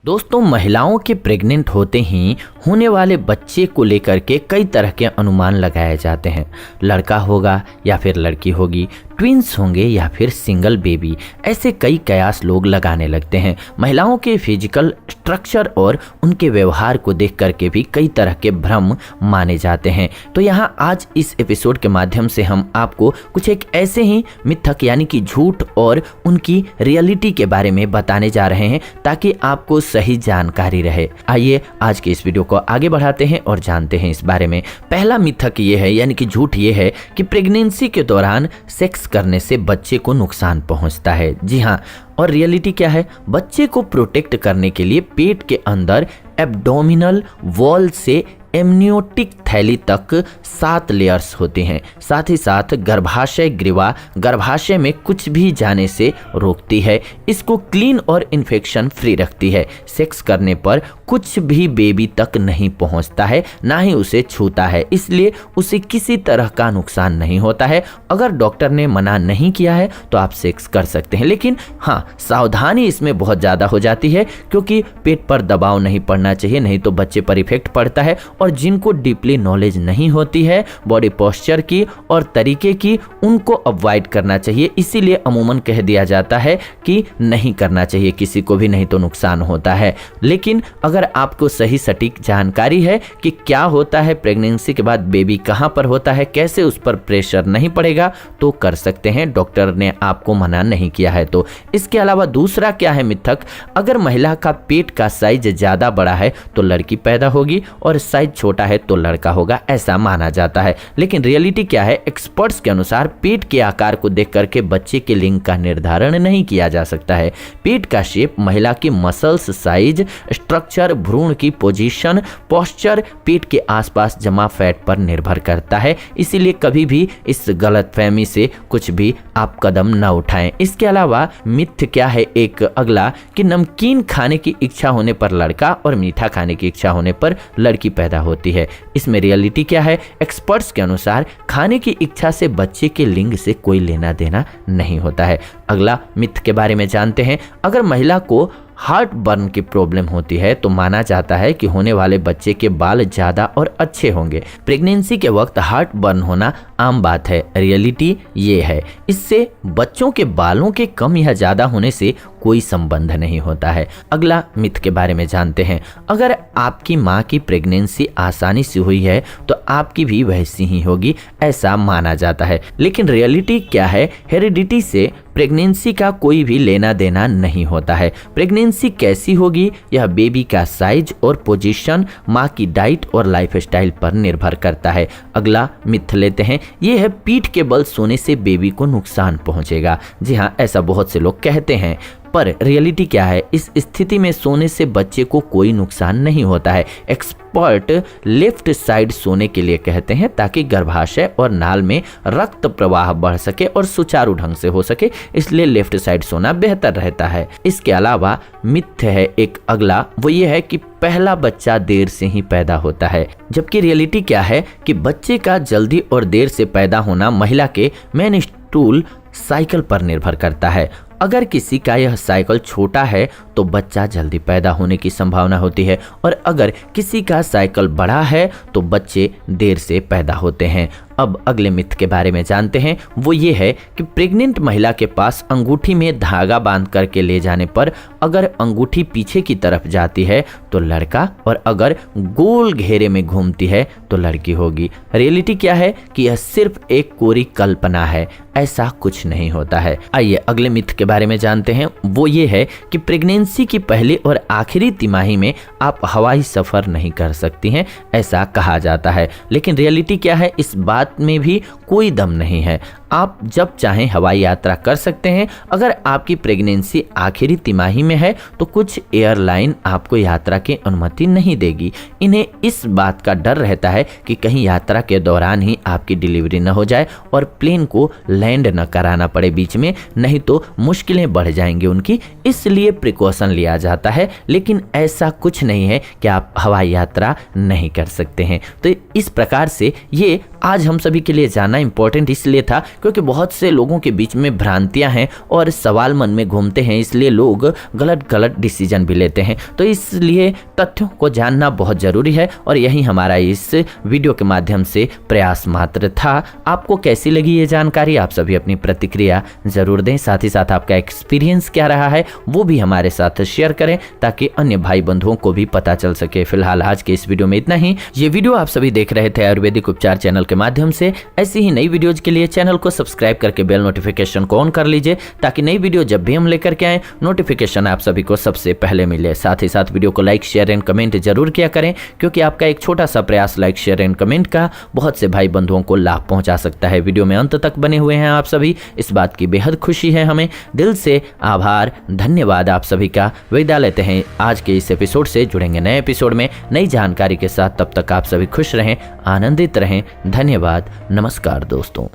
दोस्तों, महिलाओं के प्रेग्नेंट होते ही होने वाले बच्चे को लेकर के कई तरह के अनुमान लगाए जाते हैं। लड़का होगा या फिर लड़की होगी, ट्विंस होंगे या फिर सिंगल बेबी, ऐसे कई कयास लोग लगाने लगते हैं। महिलाओं के फिजिकल स्ट्रक्चर और उनके व्यवहार को देख करके भी कई तरह के भ्रम माने जाते हैं। तो यहाँ आज इस एपिसोड के माध्यम से हम आपको कुछ एक ऐसे ही मिथक यानी कि झूठ और उनकी रियलिटी के बारे में बताने जा रहे हैं ताकि आपको सही जानकारी रहे। आइए आज के इस वीडियो को आगे बढ़ाते हैं और जानते हैं इस बारे में। पहला मिथक ये है यानी कि झूठ ये है कि प्रेगनेंसी के दौरान सेक्स करने से बच्चे को नुकसान पहुंचता है। जी हाँ, और रियलिटी क्या है? बच्चे को प्रोटेक्ट करने के लिए पेट के अंदर एब्डोमिनल वॉल से एमनियोटिक थैली तक 7 लेयर्स होते हैं। साथ ही साथ गर्भाशय ग्रीवा गर्भाशय में कुछ भी जाने से रोकती है, इसको क्लीन और इन्फेक्शन फ्री रखती है। सेक्स करने पर कुछ भी बेबी तक नहीं पहुंचता है, ना ही उसे छूता है, इसलिए उसे किसी तरह का नुकसान नहीं होता है। अगर डॉक्टर ने मना नहीं किया है तो आप सेक्स कर सकते हैं, लेकिन हाँ, सावधानी इसमें बहुत ज़्यादा हो जाती है क्योंकि पेट पर दबाव नहीं पड़ना चाहिए, नहीं तो बच्चे पर इफेक्ट पड़ता है। और जिनको डीपली नॉलेज नहीं होती है बॉडी पोस्चर की और तरीके की, उनको अवॉइड करना चाहिए। इसीलिए अमूमन कह दिया जाता है कि नहीं करना चाहिए किसी को भी, नहीं तो नुकसान होता है। लेकिन अगर आपको सही सटीक जानकारी है कि क्या होता है प्रेगनेंसी के बाद, बेबी कहां पर होता है, कैसे उस पर प्रेशर नहीं पड़ेगा, तो कर सकते हैं, डॉक्टर ने आपको मना नहीं किया है तो। इसके अलावा दूसरा क्या है मिथक? अगर महिला का पेट का साइज ज्यादा बड़ा है तो लड़की पैदा होगी और साइज छोटा है तो लड़का होगा, ऐसा माना जाता है। लेकिन रियलिटी क्या है? एक्सपर्ट्स के अनुसार पेट के आकार को देख करके बच्चे के लिंग का निर्धारण नहीं किया जा सकता है। पेट का शेप महिला की मसल्स साइज, स्ट्रक्चर, भ्रूण की पोजीशन, पोस्चर, पेट के आसपास जमा फैट पर निर्भर करता है। इसीलिए कभी भी इस गलतफहमी से कुछ भी आप कदम न उठाएं। इसके अलावा मिथ क्या है एक अगला कि नमकीन खाने की इच्छा होने पर लड़का और मीठा खाने की इच्छा होने पर लड़की पैदा होती है। इसमें रियलिटी क्या है? एक्सपर्ट्स के अनुसार खाने की इच्छा से बच्चे के लिंग से कोई लेना देना नहीं होता है। अगला मिथ के बारे में जानते हैं। अगर महिला को हार्ट बर्न की प्रॉब्लम होती है तो माना जाता है कि होने वाले बच्चे के बाल ज्यादा और अच्छे होंगे। प्रेगनेंसी के वक्त हार्ट बर्न होना आम बात है। रियलिटी ये है, इससे बच्चों के बालों के कम या ज्यादा होने से कोई संबंध नहीं होता है। अगला मिथ के बारे में जानते हैं। अगर आपकी माँ की प्रेगनेंसी आसानी से हुई है तो आपकी भी वैसी ही होगी, ऐसा माना जाता है। लेकिन रियलिटी क्या है? हेरिडिटी से प्रेगनेंसी का कोई भी लेना देना नहीं होता है। प्रेगनेंसी कैसी होगी यह बेबी का साइज और पोजीशन, माँ की डाइट और लाइफस्टाइल पर निर्भर करता है। अगला मिथ लेते हैं, यह है पीठ के बल सोने से बेबी को नुकसान पहुंचेगा। जी हाँ, ऐसा बहुत से लोग कहते हैं, पर रियलिटी क्या है? इस स्थिति में सोने से बच्चे को कोई नुकसान नहीं होता है। एक्सपर्ट लेफ्ट साइड सोने के लिए कहते हैं ताकि गर्भाशय और नाल में रक्त प्रवाह बढ़ सके और सुचारू ढंग से हो सके, इसलिए लेफ्ट साइड सोना बेहतर रहता है। इसके अलावा मिथ है एक अगला, वो ये है कि पहला बच्चा देर से ही पैदा होता है। जबकि रियलिटी क्या है कि बच्चे का जल्दी और देर से पैदा होना महिला के मेनस्ट्रुअल साइकिल पर निर्भर करता है। अगर किसी का यह साइकिल छोटा है तो बच्चा जल्दी पैदा होने की संभावना होती है, और अगर किसी का साइकिल बड़ा है तो बच्चे देर से पैदा होते हैं। अब अगले मिथ के बारे में जानते हैं। वो ये है कि प्रेग्नेंट महिला के पास अंगूठी में धागा बांध करके ले जाने पर अगर अंगूठी पीछे की तरफ जाती है तो लड़का, और अगर गोल घेरे में घूमती है तो लड़की होगी। रियलिटी क्या है कि यह सिर्फ एक कोरी कल्पना है, ऐसा कुछ नहीं होता है। आइए अगले मिथ के बारे में जानते हैं। वो ये है कि प्रेगनेंसी की पहली और आखिरी तिमाही में आप हवाई सफर नहीं कर सकती हैं, ऐसा कहा जाता है। लेकिन रियलिटी क्या है? इस बात में भी कोई दम नहीं है। आप जब चाहें हवाई यात्रा कर सकते हैं। अगर आपकी प्रेगनेंसी आखिरी तिमाही में है तो कुछ एयरलाइन आपको यात्रा की अनुमति नहीं देगी। इन्हें इस बात का डर रहता है कि कहीं यात्रा के दौरान ही आपकी डिलीवरी न हो जाए और प्लेन को लैंड न कराना पड़े बीच में, नहीं तो मुश्किलें बढ़ जाएंगी उनकी, इसलिए प्रिकॉशन लिया जाता है। लेकिन ऐसा कुछ नहीं है कि आप हवाई यात्रा नहीं कर सकते हैं। तो इस प्रकार से ये आज हम सभी के लिए जानना इम्पोर्टेंट इसलिए था क्योंकि बहुत से लोगों के बीच में भ्रांतियां हैं और सवाल मन में घूमते हैं, इसलिए लोग गलत गलत डिसीजन भी लेते हैं। तो इसलिए तथ्यों को जानना बहुत ज़रूरी है और यही हमारा इस वीडियो के माध्यम से प्रयास मात्र था। आपको कैसी लगी ये जानकारी, आप सभी अपनी प्रतिक्रिया ज़रूर दें। साथ ही साथ आपका एक्सपीरियंस क्या रहा है वो भी हमारे साथ शेयर करें ताकि अन्य भाई बंधुओं को भी पता चल सके। फिलहाल आज के इस वीडियो में इतना ही। ये वीडियो आप सभी देख रहे थे आयुर्वेदिक उपचार चैनल के माध्यम से। ऐसी ही नई वीडियोज के लिए चैनल को सब्सक्राइब करके बेल नोटिफिकेशन को ऑन कर लीजिए ताकि नई वीडियो जब भी हम लेकर के आए नोटिफिकेशन आप सभी को सबसे पहले मिले। साथ ही साथ वीडियो को लाइक शेयर एंड कमेंट जरूर किया करें क्योंकि आपका एक छोटा सा प्रयास लाइक शेयर एंड कमेंट का बहुत से भाई बंधुओं को लाभ पहुंचा सकता है। वीडियो में अंत तक बने हुए हैं आप सभी, इस बात की बेहद खुशी है हमें। दिल से आभार, धन्यवाद आप सभी का। विदा लेते हैं आज के इस एपिसोड से। जुड़ेंगे नए एपिसोड में नई जानकारी के साथ। तब तक आप सभी खुश रहें, आनंदित रहें। धन्यवाद, नमस्कार दोस्तों।